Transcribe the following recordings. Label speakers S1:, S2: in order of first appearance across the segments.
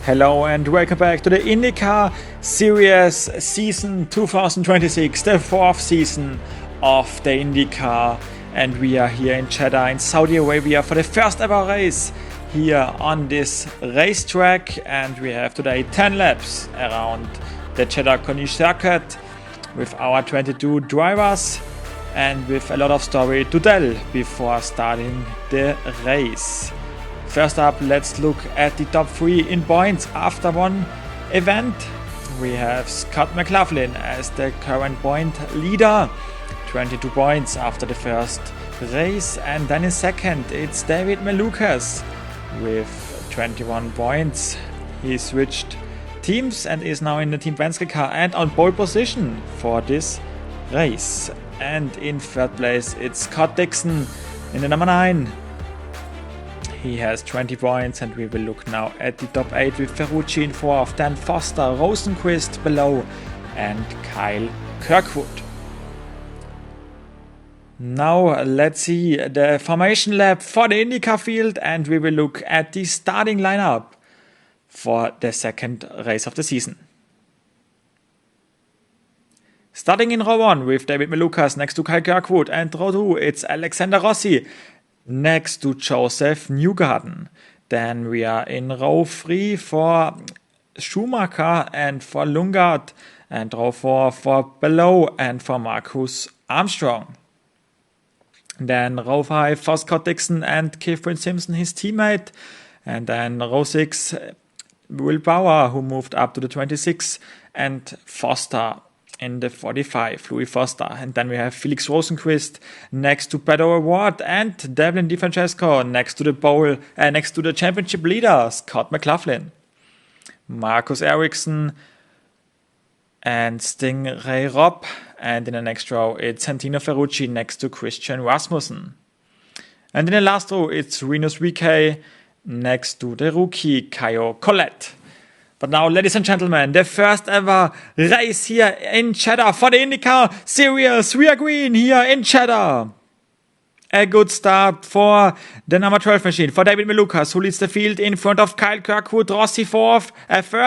S1: Hello and welcome back to the IndyCar Series season 2026, the fourth season of the IndyCar, and we are here in Jeddah in Saudi Arabia for the first ever race here on this racetrack, and we have today 10 laps around the Jeddah Corniche circuit with our 22 drivers and with a lot of story to tell before starting the race. First up, let's look at the top 3 in points after one event. We have Scott McLaughlin as the current point leader, 22 points after the first race, and then in second it's David Malukas with 21 points. He switched teams and is now in the Team Penske car and on pole position for this race. And in third place it's Scott Dixon in the number 9. He has 20 points, and we will look now at the top 8 with Ferrucci in 4th, then Foster, Rosenqvist below, and Kyle Kirkwood. Now let's see the formation lap for the IndyCar field, and we will look at the starting lineup for the second race of the season. Starting in row 1 with David Malukas next to Kyle Kirkwood, and row 2 it's Alexander Rossi next to Joseph Newgarden. Then we are in row 3 for Schumacher and for Lundgaard, and row 4 for Below and for Marcus Armstrong. Then row 5 for Scott Dixon and Kieran Simpson, his teammate. And then row 6, Will Bauer, who moved up to the 26, and Foster in the 45, Louis Foster. And then we have Felix Rosenqvist next to Beto O'Rourke and Devlin DiFrancesco next to the championship leader Scott McLaughlin. Marcus Ericsson and Stingray Robb, and in the next row it's Santino Ferrucci next to Christian Rasmussen. And in the last row it's Rinus VeeKay next to the rookie Caio Collet. But now, ladies and gentlemen, the first ever race here in Jeddah for the IndyCar Series. We are green here in Jeddah. A good start for the number 12 machine, for David Malukas, who leads the field in front of Kyle Kirkwood. Rossi third,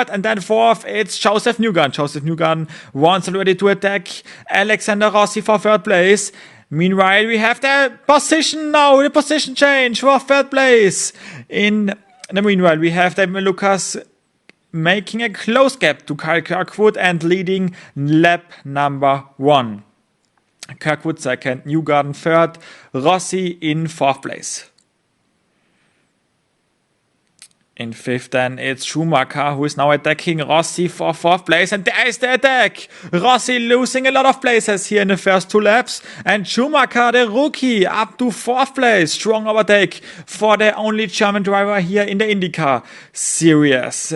S1: and then fourth, it's Joseph Newgarden. Joseph Newgarden wants already to attack Alexander Rossi for third place. Meanwhile, we have the position change for third place. In the meanwhile, we have David Malukas making a close gap to Kyle Kirkwood and leading lap number 1. Kirkwood second, Newgarden third, Rossi in 4th place. In 5th then it's Schumacher, who is now attacking Rossi for 4th place, and there is the attack! Rossi losing a lot of places here in the first 2 laps, and Schumacher, the rookie, up to 4th place. Strong overtake for the only German driver here in the IndyCar Series.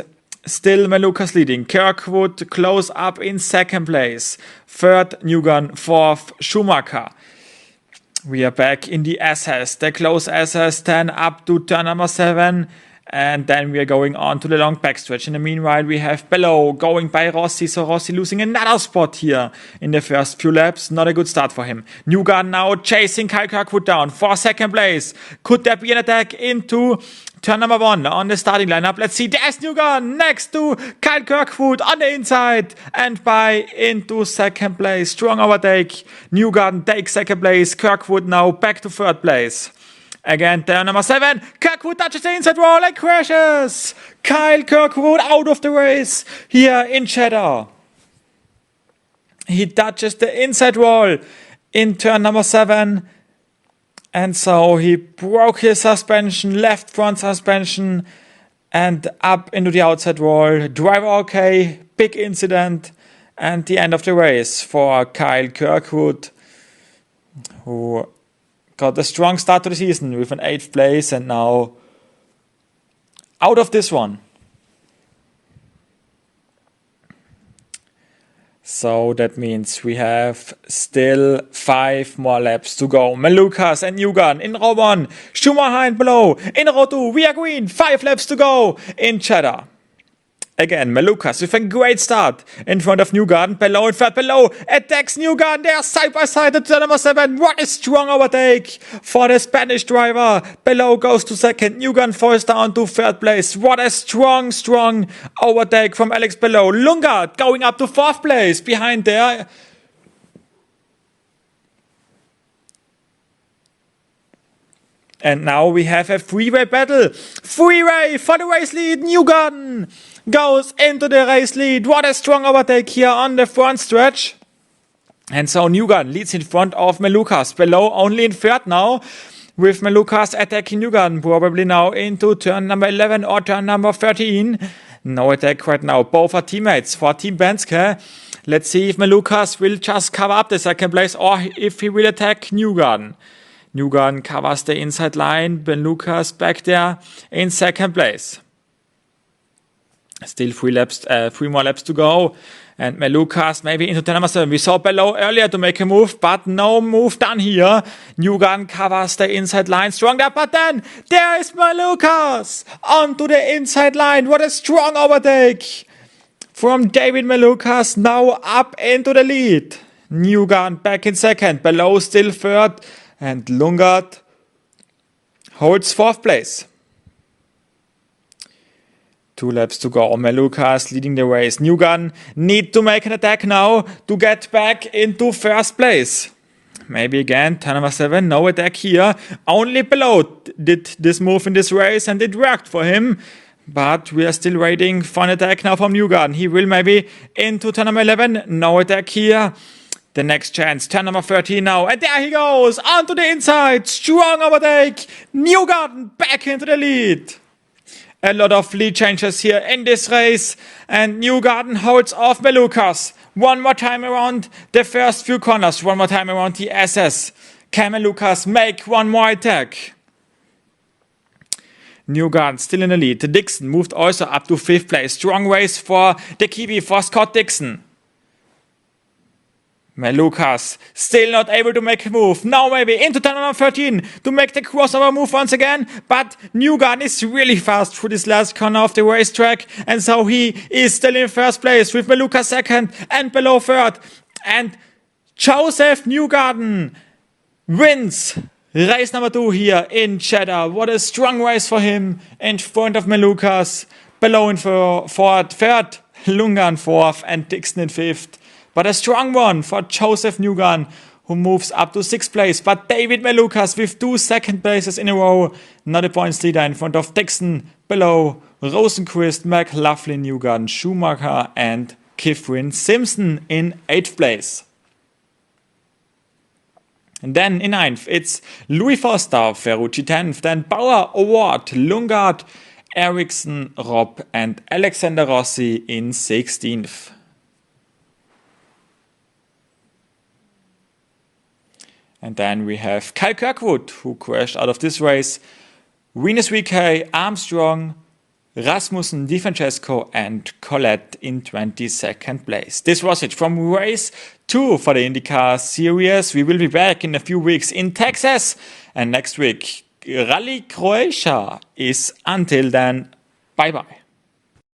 S1: Still Malukas leading. Kirkwood close up in 2nd place. 3rd, Newgarden. 4th, Schumacher. We are back in the SS. The close SS, then up to turn number 7. And then we are going on to the long backstretch. In the meanwhile, we have Below going by Rossi. So Rossi losing another spot here in the first few laps. Not a good start for him. Newgarden now chasing Kyle Kirkwood down for 2nd place. Could there be an attack into turn number 1 on the starting lineup? Let's see. There's Newgarden next to Kyle Kirkwood on the inside and by into 2nd place. Strong overtake. Newgarden takes 2nd place. Kirkwood now back to 3rd place. Again, turn number 7. Kirkwood touches the inside wall and crashes. Kyle Kirkwood out of the race here in Jeddah. He touches the inside wall in turn number 7. And so he broke his suspension, left front suspension, and up into the outside wall. Driver okay, big incident, and the end of the race for Kyle Kirkwood, who got a strong start to the season with an 8th place and now out of this one. So that means we have still 5 more laps to go. Malukas and Newgarden in row 1. Schumacher and Below in row 2. We are green. 5 laps to go in Jeddah. Again, Malukas with a great start in front of Newgarden. Below in third, below attacks Newgarden. They are side by side at turn number 7. What a strong overtake for the Spanish driver. Below goes to second. Newgarden falls down to third place. What a strong overtake from Alex Below. Lungard going up to fourth place behind there. And now we have a three-way battle. Three-way for the race lead. Newgarden goes into the race lead. What a strong overtake here on the front stretch. And so Newgarden leads in front of Malukas. Below only in third now, with Malukas attacking Newgarden probably now into turn number 11 or turn number 13. No attack right now. Both are teammates for Team Penske. Let's see if Malukas will just cover up the second place or if he will attack Newgarden. Newgarden covers the inside line. Malukas back there in second place. Still 3 more laps to go. And Malukas maybe into turn number 7. We saw Below earlier to make a move, but no move done here. Newgarden covers the inside line strong there, but then there is Malukas onto the inside line. What a strong overtake from David Malukas, now up into the lead. Newgarden back in second. Below still third. And Lungard holds fourth place. 2 laps to go. Malukas leading the race. Newgarden need to make an attack now to get back into first place. Maybe again, turn number 7, no attack here. Only Below did this move in this race and it worked for him. But we are still waiting for an attack now from Newgarden. He will maybe into turn number 11, no attack here. The next chance, turn number 13 now, and there he goes, onto the inside, strong overtake, Newgarden back into the lead. A lot of lead changes here in this race, and Newgarden holds off Malukas. One more time around the first few corners, one more time around the SS. Can Malukas make one more attack? Newgarden still in the lead. Dixon moved also up to 5th place. Strong race for the Kiwi, for Scott Dixon. Malukas still not able to make a move. Now maybe into turn number 13 to make the crossover move once again. But Newgarden is really fast through this last corner of the racetrack. And so he is still in first place with Malukas second and Below third. And Joseph Newgarden wins race number 2 here in Jeddah. What a strong race for him in front of Malukas. Below in fourth, third, Lungard fourth and Dixon in 5th. But a strong one for Joseph Newgarden, who moves up to 6th place. But David Malukas with 2 second places in a row. Not a points leader in front of Dixon, Below, Rosenqvist, McLaughlin, Newgarden, Schumacher and Kifrin Simpson in 8th place. And then in 9th, it's Louis Foster, Ferrucci 10th, then Bauer, Award, Lungard, Ericsson, Robb and Alexander Rossi in 16th. And then we have Kyle Kirkwood, who crashed out of this race. Venus VK, Armstrong, Rasmussen, Di Francesco and Collette in 22nd place. This was it from race 2 for the IndyCar series. We will be back in a few weeks in Texas. And next week, Rally Croatia is until then. Bye bye.